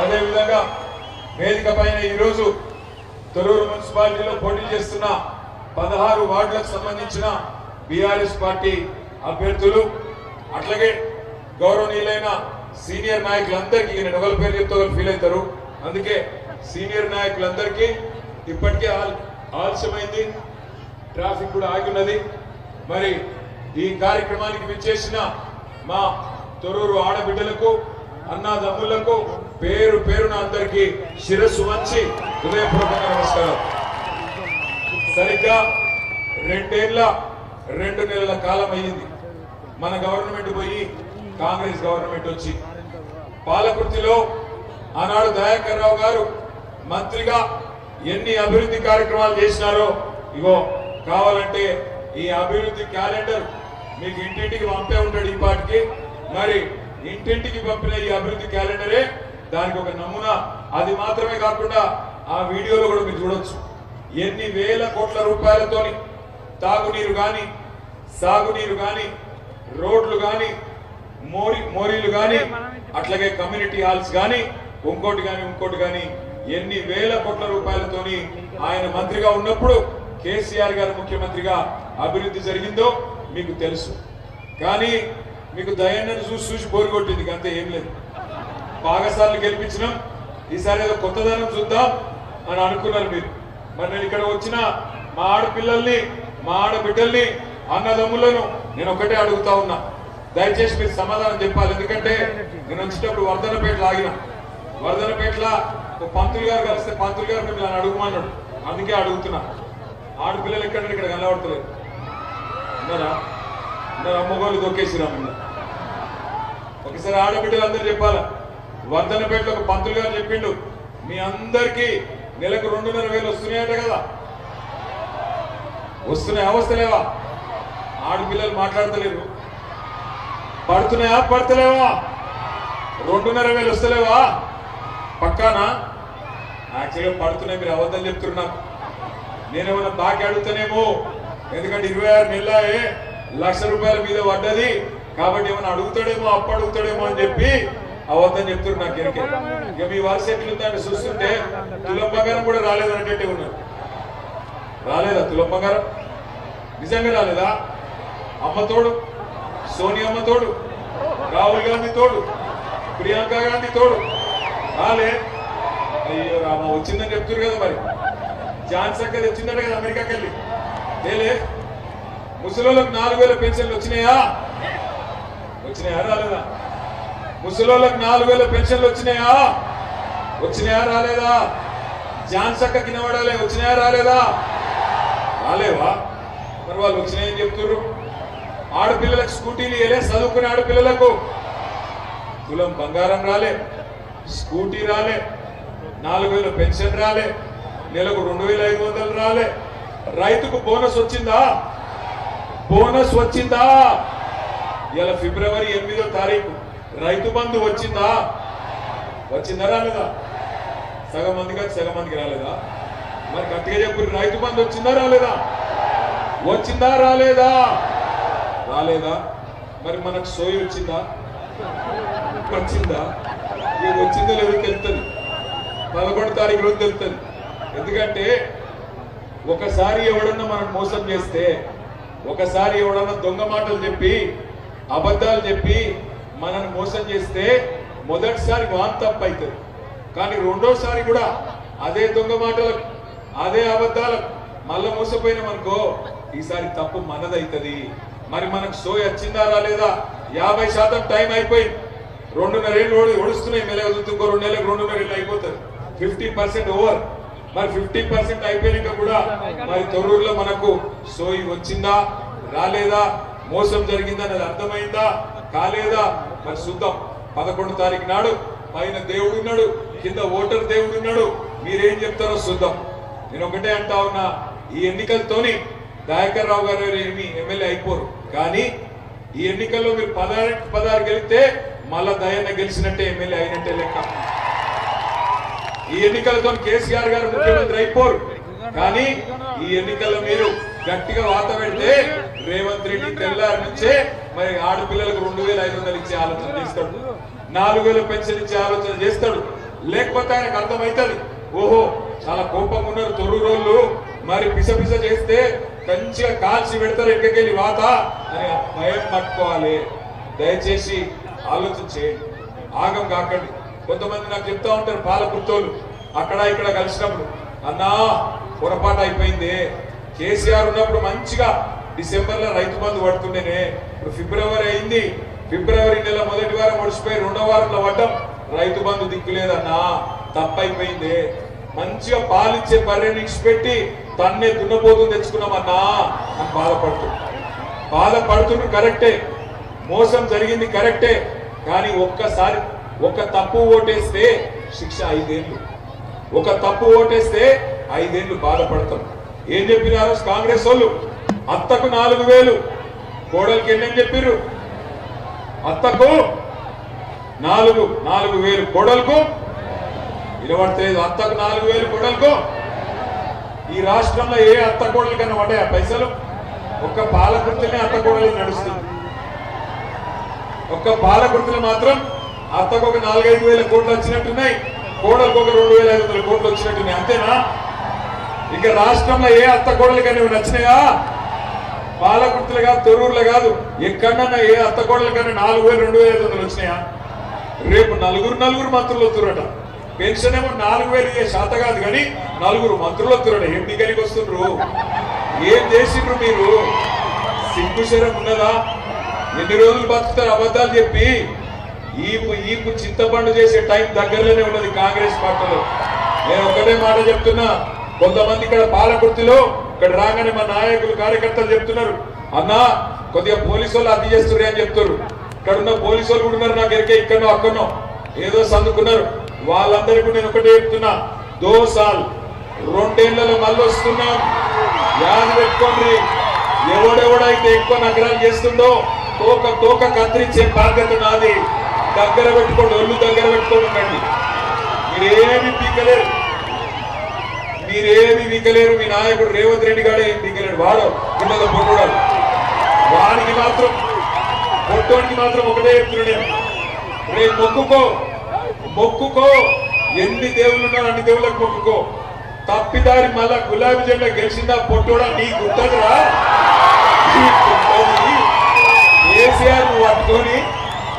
అదేవిధంగా వేదిక పైన ఈరోజు తొర్రూరు మున్సిపాలిటీలో పోటీ చేస్తున్న 16 వార్డులకు సంబంధించిన బీఆర్ఎస్ పార్టీ అభ్యర్థులు అట్లాగే గౌరవనీయులైన సీనియర్ నాయకులందరికీ నేను ఎవరి పేరు చెప్తే ఫీల్ అవుతారు. అందుకే సీనియర్ నాయకులందరికీ ఇప్పటికే ఆలస్యమైంది, ట్రాఫిక్ కూడా ఆగి ఉన్నది. మరి ఈ కార్యక్రమానికి విచ్చేసిన మా తొర్రూరు ఆడబిడ్డలకు అన్నాదమ్ములకు పేరు పేరున అందరికీ శిరస్సు వంచి హృదయపూర్వక నమస్కారం. సరిగ్గా 2 నెలల కాలం అయ్యింది మన గవర్నమెంట్ పోయి కాంగ్రెస్ గవర్నమెంట్ వచ్చి. పాలకుర్తిలో ఆనాడు దయాకర్ రావు గారు మంత్రిగా ఎన్ని అభివృద్ధి కార్యక్రమాలు చేసినారో ఇగో కావాలంటే ఈ అభివృద్ధి క్యాలెండర్ మీకు ఇంటింటికి పంపే ఉంటాడు ఈ పాటికి. మరి ఇంటింటికి పంపిన ఈ అభివృద్ధి క్యాలెండరే దానికి ఒక నమూనా. అది మాత్రమే కాకుండా ఆ వీడియోలో కూడా మీరు చూడొచ్చు ఎన్ని వేల కోట్ల రూపాయలతోని తాగునీరు గాని, సాగునీరు గాని, రోడ్లు గాని, మోరీలు గాని, అట్లాగే కమ్యూనిటీ హాల్స్ గాని, ఇంకోటి గాని ఎన్ని వేల కోట్ల రూపాయలతోని ఆయన మంత్రిగా ఉన్నప్పుడు కేసీఆర్ గారు ముఖ్యమంత్రిగా అభివృద్ధి జరిగిందో మీకు తెలుసు. కానీ మీకు దయాన్ని చూసి బోరు కొట్టింది, అంతే ఏం లేదు. బాగాసార్లు గెలిపించినాం, ఈసారి ఏదో కొత్తదనం చూద్దాం అని అనుకున్నారు మీరు. మరి నేను ఇక్కడ వచ్చిన మా ఆడపిల్లల్ని, మా ఆడబిడ్డల్ని, అన్నదమ్ములను నేను ఒకటే అడుగుతా ఉన్నా, దయచేసి మీరు సమాధానం చెప్పాలి. ఎందుకంటే నేను వచ్చేటప్పుడు వర్ధనపేటలో ఆగిన, వర్ధనపేటలో పంతులు గారు కలిస్తే పంతులు గారు మిమ్మల్ని అడుగుమన్నాడు, అందుకే అడుగుతున్నా. ఆడపిల్లలు ఎక్కడ ఇక్కడ కనబడతలేదు, ఉన్నారా? అమ్మగోళ్ళు దొక్కేసిరా మిమ్మల్ని. ఒకసారి ఆడబిడ్డలు అందరూ చెప్పాలా. వర్ధనపేటలో ఒక పంతులు గారు చెప్పిండు, మీ అందరికీ నెలకు 2,500 వస్తున్నాయట కదా. వస్తున్నాయి, అవస్థలేవా? ఆడపిల్లలు మాట్లాడతలేరు. పడుతున్నాయా, పడతలేవా? 2,500 వస్తలేవా? పక్కానా? యాక్చువల్గా పడుతున్నాయి, మీరు అబద్ధం చెప్తున్నా. నేనేమన్నా బాకీ అడుగుతానేమో, ఎందుకంటే 26 నెలలే ₹1,00,000 మీద పడ్డది కాబట్టి ఏమన్నా అడుగుతాడేమో, అప్పు అడుగుతాడేమో అని చెప్పి అబద్ధం చెప్తున్నారు. నాకు ఎరికే. ఇక మీ వరుస ఎట్లుందని చూస్తుంటే తులం బంగారం కూడా రాలేదన్నట్టే ఉన్నారు. రాలేదా తులం బంగారం? నిజంగా రాలేదా? అమ్మ తోడు, సోనియమ్మ తోడు, రాహుల్ గాంధీ తోడు, ప్రియాంక గాంధీ తోడు రాలే. అయ్యో రామ, వచ్చిందని చెప్తున్నారు కదా. మరి ఝాన్సీ వచ్చిందట కదా అమెరికాకి వెళ్ళి. తేలే. ముసలోళ్ళకు 4,000 పెన్షన్లు వచ్చినాయా? రాలేదా? ముసలోళ్ళకు 4,000 పెన్షన్లు వచ్చినాయా? రాలేదా? ఝాన్సీ కినవడాలే వచ్చినాయా? రాలేదా? రాలేవా? మరి వాళ్ళు వచ్చినాయని చెప్తున్నారు. ఆడపిల్లలకు స్కూటీలు ఇవ్వలే, చదువుకునే ఆడపిల్లలకు తులం బంగారం రాలే, స్కూటీ రాలే, 4,000 పెన్షన్ రాలే, నెలకు 2,500 రాలే. రైతుకు బోనస్ వచ్చిందా? బోనస్ వచ్చిందా? ఇలా ఫిబ్రవరి 8వ తారీఖు రైతు బంధు వచ్చిందా? రాలేదా? సగం మందికి రాలేదా? మరి గట్టిగా చెప్పు, రైతు బంధు వచ్చిందా రాలేదా? రాలేదా? మరి మనకు సోయి వచ్చిందా? ఇది వచ్చిందో లేదో తెలుస్తుంది. 11వ తారీఖు రోజు తెలుస్తుంది. ఎందుకంటే ఒకసారి ఎవడన్నా మనం మోసం చేస్తే, ఒకసారి ఎవడన్నా దొంగ మాటలు చెప్పి, అబద్ధాలు చెప్పి మనల్ని మోసం చేస్తే మొదటిసారి వాన్ తప్పు అవుతుంది. కానీ రెండోసారి కూడా అదే దొంగ మాటలకు, అదే అబద్ధాలకు మళ్ళా మోసపోయినామనుకో, ఈసారి తప్పు మనదవుతుంది. మరి మనకు సోయి వచ్చిందా రాలేదా? 50% టైం అయిపోయింది. 2.5 ఏళ్ళు ఓడుస్తున్నాయి. మెల్లగా ఇంకో 2 నెలలకు 2.5 ఏళ్ళు అయిపోతుంది. 50% ఓవర్. మరి 50% అయిపోయినాక కూడా మరి తొర్రూరులో మనకు సోయి వచ్చిందా రాలేదా, మోసం జరిగిందా అనేది అర్థమైందా కాలేదా? మరి చూద్దాం. 11వ తారీఖు నాడు పైన దేవుడు ఉన్నాడు, కింద ఓటర్ దేవుడు ఉన్నాడు. మీరేం చెప్తారో చూద్దాం. నేను ఒకటే అంటా ఉన్నా, ఈ ఎన్నికలతోని దయాకర్ రావు గారు ఏమి ఎమ్మెల్యే అయిపోరు. కానీ ఈ ఎన్నికల్లో మీరు 16 గెలిస్తే మళ్ళా దయన్న గెలిచినట్టే, ఎమ్మెల్యే అయినట్టే లెక్క. ఈ ఎన్నికలతో కేసీఆర్ గారు ముఖ్యమంత్రి అయిపోరు. కానీ ఈ ఎన్నికల్లో మీరు గట్టిగా వాత పెడితే రేవంత్ రెడ్డి తెల్లారి నుంచే మరి ఆడపిల్లలకు 2,500 ఇచ్చే ఆలోచన చేస్తాడు, 4,000 పెన్షన్ ఇచ్చే ఆలోచన చేస్తాడు, లేకపోతే ఆయనకు అర్థమవుతుంది ఓహో చాలా కోపంగా ఉన్నారు తొర్రూరోళ్ళు, మరి పిస పిస చేస్తే మంచిగా కాల్చి పెడతారు ఎక్కడికెళ్ళి వాత అని భయం పట్టుకోవాలి. దయచేసి ఆలోచన చేయండి, ఆగం కాకండి. కొంతమంది నాకు చెప్తా ఉంటారు పాలకుర్తోళ్ళు అక్కడ ఇక్కడ కలిసినప్పుడు, అన్నా పొరపాటు అయిపోయింది, కేసీఆర్ ఉన్నప్పుడు మంచిగా డిసెంబర్లో రైతు బంధు పడుతుండేనే, ఇప్పుడు ఫిబ్రవరి అయింది, ఫిబ్రవరి నెల మొదటి వారం ఒడిచిపోయి రెండో వారంలో పడ్డం, రైతు బంధు దిక్కులేదన్నా, తప్పైపోయింది, మంచిగా పాలిచ్చే బర్రెని ఇచ్చిపెట్టి తన్నే దున్నపోతు తెచ్చుకున్నామన్నా అని బాధపడుతున్నారు. కరెక్టే, మోసం జరిగింది కరెక్టే, కానీ ఒక్కసారి ఒక తప్పు ఓటేస్తే శిక్ష 5 ఏళ్ళు, ఒక తప్పు ఓటేస్తే 5 ఏళ్ళు బాధపడతాం. ఏం చెప్పినారు కాంగ్రెస్ వాళ్ళు? అత్తకు 4000, కోడలికి ఎన్నని చెప్పారు? అత్తకు 4,000, కోడలకు వినబడలేదు. అత్తకు 4,000, కోడలకు. ఈ రాష్ట్రంలో ఏ అత్త కోడలు కన్నా పడ్డాయా పైసలు? ఒక్క పాలకుర్తినే అత్త కోడలు నడుస్తుంది. ఒక్క పాలకుర్తిలో మాత్రం అత్తకు ఒక 4-5 కోట్లు వచ్చినట్టున్నాయి, కోడలకు ఒక 2,500 కోట్లు వచ్చినట్టున్నాయి. అంతేనా? ఇక రాష్ట్రంలో ఏ అత్త కోడలు కానీ నచ్చినాయా? పాలకుర్తిలో కాదు, తొర్రూరులో కాదు, ఎక్కడన్నా ఏ అత్త కోడలు కానీ 4,000-2,500 వచ్చినాయా? రేపు నలుగురు మంత్రులు వస్తురట. పెన్షన్ ఏమో 4,000 ఇయ్యే శాత కాదు కానీ 4 మంత్రులు వస్తురట. ఏం దిగలికి వస్తుండ్రు? ఏం చేసిండ్రు మీరు? సిగ్గుశరం ఉన్నదా? ఎన్ని రోజులు బతుకుతారు అబద్ధాలు చెప్పి? ఈపు చింతపండు చేసే టైం దగ్గరలోనే ఉన్నది కాంగ్రెస్ పార్టీలో. నేను ఒకటే మాట చెప్తున్నా, కొంతమంది ఇక్కడ పాలకుర్తిలో ఇక్కడ రాగానే మా నాయకులు కార్యకర్తలు చెప్తున్నారు, అన్నా కొద్దిగా పోలీసు వాళ్ళు అద్దె చేస్తున్నారు అని చెప్తారు. ఇక్కడ ఉన్న పోలీసు వాళ్ళు కూడా ఉన్నారు, నాకు ఎరికే ఇక్కడనో అక్కడనో ఏదో సందుకున్నారు. వాళ్ళందరికీ నేను ఒకటే చెప్తున్నా, 2 సార్లు 2 ఏళ్లలో మళ్ళీ వస్తున్నాం, యాద పెట్టుకోండి. ఎవడెవడైతే ఎక్కువ నగరాలు చేస్తుండో తోక కత్తిరించే బాధ్యత నాది. దగ్గర పెట్టుకోండి, ఒళ్ళు దగ్గర పెట్టుకోండి ఉండండి. మీరేమి పీకలేరు, మీ నాయకుడు రేవంత్ రెడ్డి గారు ఏం పీకలేడు. వాడు కింద పొట్టుడాడు, వాడికి మాత్రం పొట్టోడికి మాత్రం ఒకటే చెప్తున్నాడు, రేపు మొక్కుకో, ఎన్ని దేవుళ్ళు ఉన్నారు అన్ని దేవుళ్ళకి మొక్కుకో, తప్పిదారి మళ్ళా గులాబీ జెండా గెలిచిందా పొట్టోడా నీ గుర్తదురా? కేసీఆర్ ను పట్టుకొని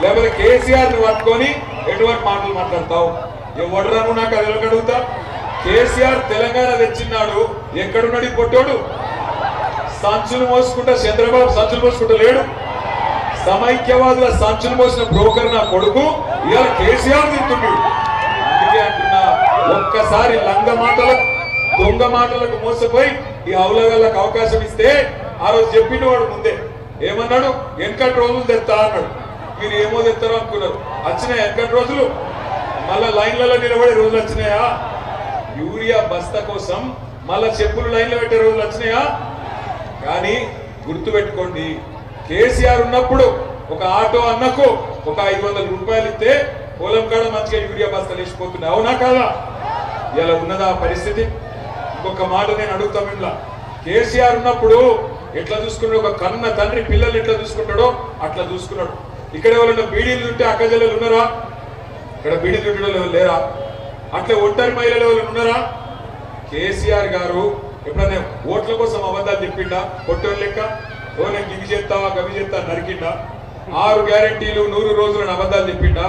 లేకపోతే కేసీఆర్ ను పట్టుకొని ఎటువంటి మాటలు మాట్లాడతావు? ఎవడరా నువ్వు? నాకు అది అడుగుతా. కేసీఆర్ తెలంగాణ తెచ్చిన్నాడు, ఎక్కడున్నాడు ఈ పొట్టోడు? సంచులు మోసుకుంటా చంద్రబాబు సంచులు మోసుకుంటా లేడు. సమైక్యవాదుల సంచులు మోసిన బ్రోకర్ నా కొడుకు ఇవాళ కేసీఆర్ తింటున్నాడు. అందుకే అంటున్నా, ఒక్కసారి లంగ మాటలకు దొంగ మాటలకు మోసపోయి ఈ అవులగాళ్ళకు అవకాశం ఇస్తే ఆ రోజు చెప్పిన వాడు ముందే ఏమన్నాడు? వెనకటి రోజులు తెస్తా అన్నాడు. మీరు ఏమో తెస్తారో అనుకున్నారు, వచ్చినాయి వెనకటి రోజులు. మళ్ళా లైన్లలో నిలబడే రోజులు వచ్చినాయా? యూరియా బస్తా కోసం మళ్ళా చెప్పులు లైన్లో పెట్టే రోజులు వచ్చినాయా? కానీ గుర్తు పెట్టుకోండి, కేసీఆర్ ఉన్నప్పుడు ఒక ఆటో అన్నకు ఒక 500 రూపాయలు ఇస్తే పొలం కాడ మంచిగా యూరియా బస్తాలు వేసిపోతున్నాయి. అవునా కాదా? ఇలా ఉన్నదా పరిస్థితి? ఇంకొక మాట నేను అడుగుతా, మిమ్మల్ని కేసీఆర్ ఉన్నప్పుడు ఎట్లా చూసుకున్నాడు? ఒక కన్న తండ్రి పిల్లలు ఎట్లా చూసుకుంటాడో అట్లా చూసుకున్నాడు. ఇక్కడ ఎవరైనా బీడీలు ఉంటే అక్క చెల్లెలు ఉన్నారా? ఇక్కడ బీడీలు ఉండడం లేరా? అట్లా ఒంటరి మహిళలు ఎవరు ఉన్నారా? కేసీఆర్ గారు ఎప్పుడైనా ఓట్ల కోసం అబద్ధాలు చెప్పిండా? పొట్టోళ్ళు లెక్క ఓ నేను గివి చేస్తావా గవి చేస్తా నరికిండా? 6 గ్యారంటీలు 100 రోజులను అబద్ధాలు చెప్పిండా?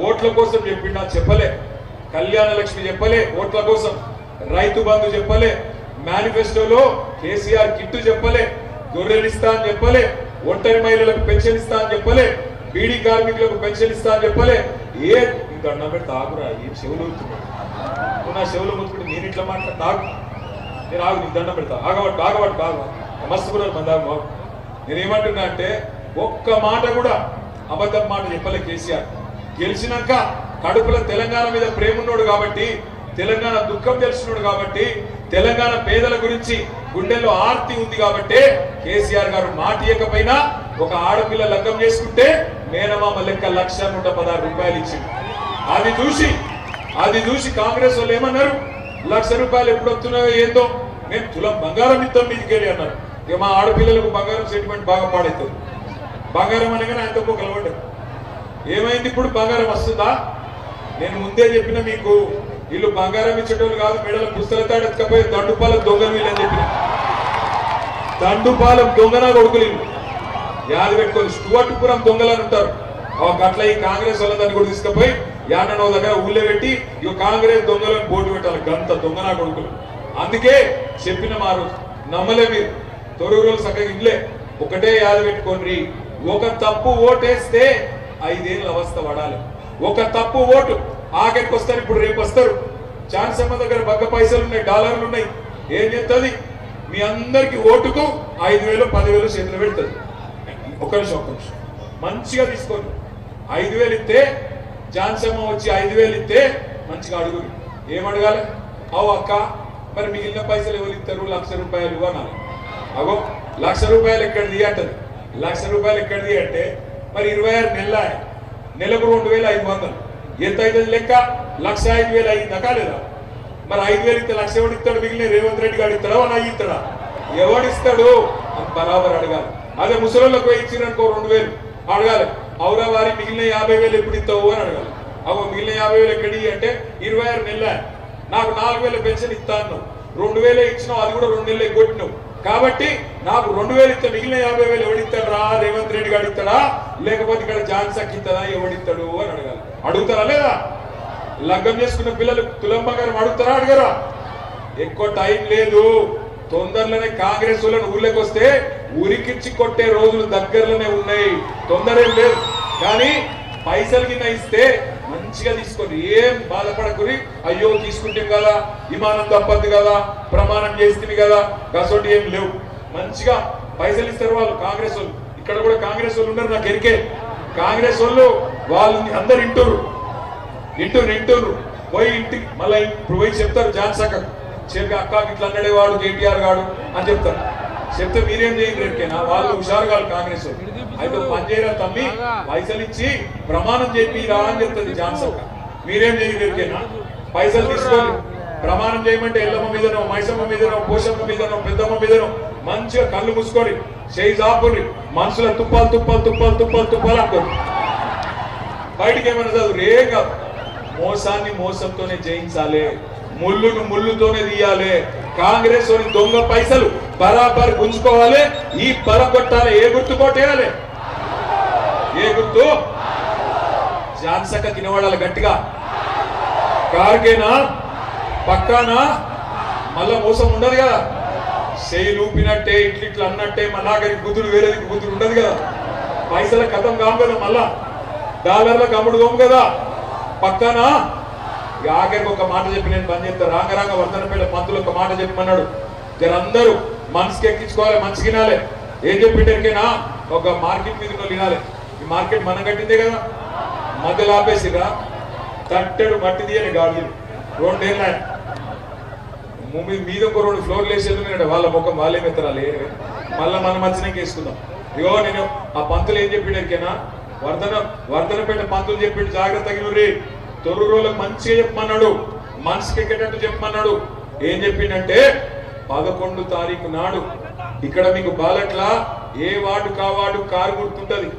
ఓట్ల కోసం చెప్పిండా? చెప్పలే. కళ్యాణ లక్ష్మి చెప్పలే ఓట్ల కోసం, రైతు బంధు చెప్పలే, మేనిఫెస్టోలో కేసీఆర్ కిట్టు చెప్పలే, గొర్రెలు ఇస్తా అని చెప్పలే, ఒంటరి మహిళలకు పెన్షన్ ఇస్తా అని చెప్పలే, బీడీ కార్మికులకు పెన్షన్ ఇస్తా అని చెప్పలే. ఏ దండం పెడితే ఆగురా, ఏం చెవులు అవుతున్నాడు? నా చెవులు ముట్టుకుంటే నేను ఇట్లా మాట్లాడు తాగు, నేను ఆగు, నీకు దండం పెడతా, ఆగబట్టు మస్తు కూడా మందాగు. నేనేమంటున్నా అంటే ఒక్క మాట కూడా అబద్ధం మాట చెప్పలే కేసీఆర్. గెలిచినాక కడుపులో తెలంగాణ మీద ప్రేమ ఉన్నాడు కాబట్టి, తెలంగాణ దుఃఖం తెలిసినాడు కాబట్టి, తెలంగాణ పేదల గురించి గుండెల్లో ఆర్తి ఉంది కాబట్టి కేసీఆర్ గారు మాట ఇవ్వకపోయినా ఒక ఆడపిల్ల లగ్గం చేసుకుంటే మేనమామ లెక్క 1,116 రూపాయలు ఇచ్చింది. అది చూసి కాంగ్రెస్ వాళ్ళు ఏమన్నారు? 1,00,000 రూపాయలు ఎప్పుడు వస్తున్నాయో ఏందో, మేము తులం బంగారం ఇద్దాం మీదికెళ్ళి అన్నారు. ఇక మా ఆడపిల్లలకు బంగారం సెంటిమెంట్ బాగా పాడవుతుంది. బంగారం అనగానే ఆయనతో కలవడ్డారు. ఏమైంది? ఇప్పుడు బంగారం వస్తుందా? నేను ముందే చెప్పిన మీకు వీళ్ళు బంగారం ఇచ్చేటోళ్ళు కాదు, మెడల పుస్తకాలు ఎత్తుకపోయి దండుపాల దొంగలు వీళ్ళని చెప్పిన. దండుపాలెం దొంగన కొడుకులు యాది పెట్టుకొని స్టువర్ట్పురం దొంగలని ఉంటారు. గట్ల ఈ కాంగ్రెస్ వాళ్ళని కూడా తీసుకుపోయి యాడనో దగ్గర ఊళ్ళో పెట్టి ఇక కాంగ్రెస్ దొంగలను బోటు పెట్టాలి, గంత దొంగన కొడుకులు. అందుకే చెప్పిన మారు నమ్మలే మీరు. తొరుగు రోజులు చక్కగా ఇల్లే ఒకటే యాద పెట్టుకోండి, ఒక తప్పు ఓటేస్తే 5 ఏళ్ళ అవస్థ పడాలి. ఒక తప్పు ఓటు ఆఖరికి వస్తారు, ఇప్పుడు రేపు వస్తారు. ఛాన్సమ్మ దగ్గర బగ్గ పైసలు ఉన్నాయి, డాలర్లు ఉన్నాయి. ఏం చెప్తుంది? మీ అందరికి ఓటుకు 5,000 10,000 చేతులు పెడుతుంది. ఒక్క నిమిషం మంచిగా తీసుకోండి. 5,000 ఇస్తే ఝాన్సమ్మ వచ్చి 5,000 ఇస్తే మంచిగా అడుగురు. ఏం అడగాలి? అవు అక్క మరి మిగిలిన పైసలు ఎవరు ఇస్తారు? 1,00,000 రూపాయలు అనాలి. అగో 1,00,000 రూపాయలు ఎక్కడిది అంటది. 1,00,000 రూపాయలు ఎక్కడిది అంటే మరి 26 నెలల నెలకు 2,500 ఎంత అవుతుంది లెక్క? 1,05,000 అయిందా కాలేదా? మరి 5,000 ఇస్తే 1,00,000 ఎవడు ఇస్తాడు? మిగిలిన రేవంత్ రెడ్డి గారు ఇస్తాడా నాకు ఇస్తాడా? ఎవడిస్తాడు అని బరాబర్ అడగాలి. అదే ముసలోళ్ళకు ఇచ్చిరనుకో 2,000 అడగాలి. అవురా వారి మిగిలిన 50,000 ఎప్పుడు ఇస్తావు అని అడగాలి. అగో మిగిలిన 50,000 ఎక్కడి అంటే 26 నెలల నాకు 4,000 పెన్షన్ ఇస్తాను, 2,000 ఇచ్చినావు, అది కూడా 2 నెలలు కొట్టినావు. కాబట్టి నాకు 2,000 ఇస్తే మిగిలిన 50,000 ఎవడిస్తాడు రా? రేవంత్ రెడ్డి గారు ఇస్తాడా లేకపోతే ఇక్కడ ఝాన్సీకి ఇస్తుందా? ఎవడిస్తాడు అని అడగాలి. అడుగుతారా లేదా? లగ్గం చేసుకున్న పిల్లలు తులం బంగారం అడుగుతారా అడగరా? ఎక్కువ టైం లేదు. తొందరలోనే కాంగ్రెస్ వాళ్ళని ఊర్లోకి వస్తే ఉరికిచ్చి కొట్టే రోజులు దగ్గరలోనే ఉన్నాయి. తొందర ఏం లేదు. కానీ పైసలు కింద ఇస్తే మంచిగా తీసుకోండి, ఏం బాధపడకుని. అయ్యో తీసుకుంటే కదా, విమానం తప్పద్దు కదా, ప్రమాణం చేస్తుంది కదా, గసోటి ఏం లేవు. మంచిగా పైసలు ఇస్తారు వాళ్ళు కాంగ్రెస్ వాళ్ళు. ఇక్కడ కూడా కాంగ్రెస్ వాళ్ళు ఉన్నారు, నాకు ఎరికే. కాంగ్రెస్ వాళ్ళు అందరు ఇంటూరు పోయి ఇంటికి మళ్ళీ ఇప్పుడు పోయి చెప్తారు ఝాన్సీ చెప్పి అక్క ఇట్లా అన్నాడే వాడు కేటీఆర్ గాడు అని చెప్తారు. చెప్తే మీరేం చేయండి రేపుకేనా? వాళ్ళు హుషారు కాదు కాంగ్రెస్ వాళ్ళు. అయితే పని చేయరా తమ్మి, పైసలు ఇచ్చి ప్రమాణం చెప్పి రా అని చెప్తుంది ఝాన్సీ. మీరేం చేయండి రేపుకేనా? పైసలు తీసుకొని ప్రమాణం చేయమంటే ఎల్లమ్మ మీదనో, మైసమ్మ మీదనో, పోషమ్మ మీదనో, పెద్దమ్మ మీదనో మంచిగా కళ్ళు మూసుకొని చేయి జాపుర్రి, మనసులో తుప్పాలు అనుకోరు. బయటికి ఏమన్నా చదువు రే కాదు. మోసాన్ని మోసంతోనే జయించాలి, ముళ్ళును ముళ్ళుతోనే తీయాలి. కాంగ్రెస్ దొంగ పైసలు బరాబర్ గుంజుకోవాలి. ఈ పరగొట్టాలి. ఏ గుర్తు కొట్టేయాలి? ఏ గుర్తు? ఝాన్సీ తినవాడాలి గట్టిగా. కార్గేనా పక్కానా? మళ్ళా మోసం ఉండదు కదా. చేయి లూపినట్టే ఇట్లా అన్నట్టే మళ్ళీ గుద్దులు వేరే గుద్దులు ఉండదు కదా. పైసల కథం కాము కదా, మళ్ళా డాలర్లకు అమ్ముడు కాము కదా. పక్కానా? ఆఖరికి ఒక మాట చెప్పి నేను పని చేస్తా. రాంగరాంగ వర్ధనపేట పంతులు ఒక మాట చెప్పమన్నాడు. అందరూ మనసుకి ఎక్కించుకోవాలి, మంచిగా వినాలి. ఏం చెప్పింటేనా ఒక మార్కెట్ మీద వినాలి. ఈ మార్కెట్ మనం కట్టిందే కదా. మధ్యలో ఆపేసిరా తట్టెడు మట్టి తీయని గాడిలు 2 ఏళ్ళ మీద ఒక 2 ఫ్లోర్లు వేసేది. వాళ్ళ ముఖం వాళ్ళే మెత్తరాలి. మళ్ళీ మనం మధ్యనకి వేసుకుందాం. ఇగో నేను ఆ పంతులు ఏం చెప్పిండేనా వర్ధనపేట పంతులు చెప్పిండు, జాగ్రత్తగా తొర్రు రోజులకు మంచిగా చెప్పమన్నాడు, మనసుకి ఎక్కేటట్టు చెప్పమన్నాడు. ఏం చెప్పిండంటే 11 తారీఖు నాడు ఇక్కడ మీకు బాలట్ల ఏ వార్డు కావాడు కారు గుర్తుంటది.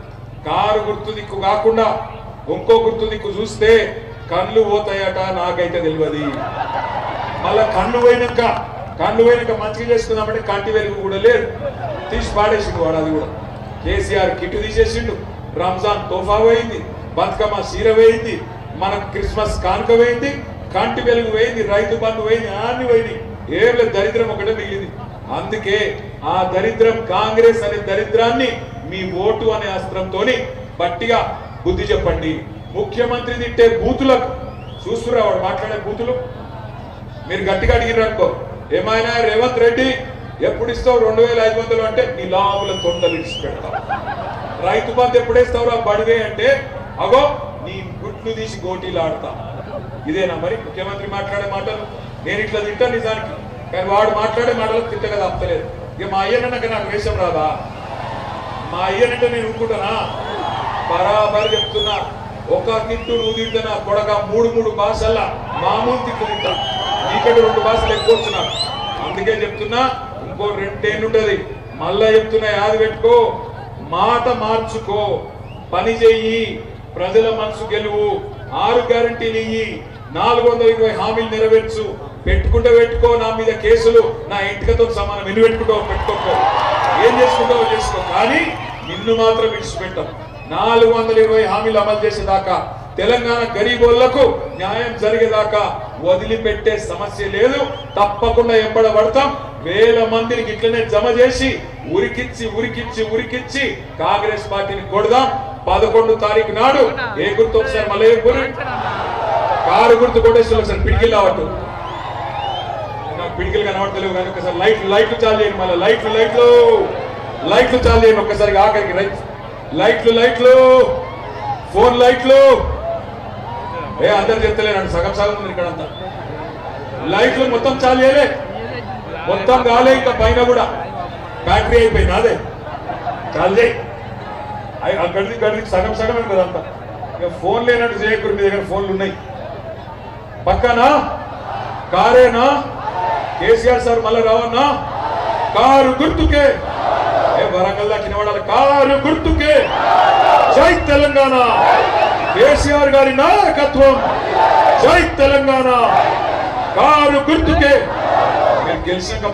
కారు గుర్తు దిక్కు కాకుండా ఇంకో గుర్తు దిక్కు చూస్తే కళ్ళు పోతాయట. నాకైతే తెలియదు. మళ్ళా కళ్ళు పోయినాక మంచిగా చేసుకుందామంటే కంటి వెలుగు కూడా లేదు, తీసి పాడేసిండు వాడు. అది కూడా కేసీఆర్ కిట్టు తీసేసిండు. రంజాన్ తోఫా పోయింది, బతుకమ్మ సీర పోయింది, మనకు క్రిస్మస్ కానుక పోయింది, కంటి వెలుగు పోయింది, రైతు బంధు పోయింది, అన్ని పోయింది. ఏం లేదు, దరిద్రం ఒకటే మిగిలింది. అందుకే ఆ దరిద్రం కాంగ్రెస్ అనే దరిద్రాన్ని మీ ఓటు అనే అస్త్రంతో గట్టిగా బుద్ధి చెప్పండి. ముఖ్యమంత్రి తిట్టే బూతులకు చూస్తురా వాడు మాట్లాడే బూతులు మీరు గట్టిగా అడిగిరనుకో, ఏమైనా రేవంత్ రెడ్డి ఎప్పుడు ఇస్తావు 2,500 అంటే నీ లాభుల తొండలు ఇచ్చి పెడతా. రైతు బంధు ఎప్పుడేస్తావురా బడివే అంటే అగో నీ గుట్లు తీసి గోటీలు ఆడతా. ఇదేనా మరి ముఖ్యమంత్రి మాట్లాడే మాటలు? నేను ఇట్లా తింటా నిజానికి, కానీ వాడు మాట్లాడే మాటలకు తింట కదా అప్పలేదు. ఇక మా అయ్యనక నాకు వేషం రాదా? మా అయ్యనంటే నేను ఊరుకుంటానా? బరాబర్ చెప్తున్నా. ఒక తిట్టు నువ్వు తింటే నా కొడక 3 భాషల్లా మామూలు తిట్టు తింటా. నీకంటే 2 భాషలు ఎక్కువ వస్తున్నా. అందుకే చెప్తున్నా, ఇంకో 2 ఏళ్ళు ఉంటది. మళ్ళా చెప్తున్నా, యాది పెట్టుకో, మాట మార్చుకో, పని చెయ్యి, ప్రజల మనసు గెలువు. 6 గ్యారంటీలు ఇయ్యి, 420 హామీలు నెరవేర్చు, పెట్టుకుంటే పెట్టుకో, నా మీద కేసులు నా ఇంటికతో సమానం, ఎన్ని పెట్టుకుంటావు పెట్టుకోకో, ఏం చేసుకుంటావో చేసుకో, కానీ నిన్ను మాత్రం విడిచిపెట్టాం. 420 హామీలు అమలు చేసేదాకా, తెలంగాణ గరీబోళ్లకు న్యాయం జరిగేదాకా వదిలిపెట్టే సమస్య లేదు. తప్పకుండా ఎంబడబడతాం. వేల మందిని ఇట్లనే జమ చేసి ఉరికిచ్చి కాంగ్రెస్ పార్టీని కొడదాం. 11 తారీఖు నాడు ఏ గుర్తు ఒకసారి మళ్ళీ కారు గుర్తు కొట్టేసి ఒకసారి పిడికిలు రావట్టు, నాకు పిడికిలు కనబడతలేవు కానీ ఒకసారి లైట్లు చాలు చేయండి. మళ్ళీ లైట్లు చాలు చేయండి ఒక్కసారి, ఆఖరికి లైట్లు ఫోన్ లైట్లు అందరు చెప్తలేనండి, సగం ఉంది ఇక్కడంతా. లైట్లు మొత్తం చాలు చేయలే, మొత్తం కాలే, ఇంకా పైన కూడా బ్యాటరీ అయిపోయింది. అదే చాలు చేయి, గడికి సగం కదంతా. ఇక ఫోన్ లేనట్టు చేయకూడదు, మీ దగ్గర ఫోన్లు ఉన్నాయి. పక్కనా కారేనా కేసీఆర్ సార్ మళ్ళీ రావన్నా, కారు గుర్తుకే, వరంగల్ దాకా నిలబడాలి, కారు గుర్తుకే. జై తెలంగాణ, కేసీఆర్ గారి నాయకత్వం, జై తెలంగాణ, కారు గుర్తుకే. గెలిచాక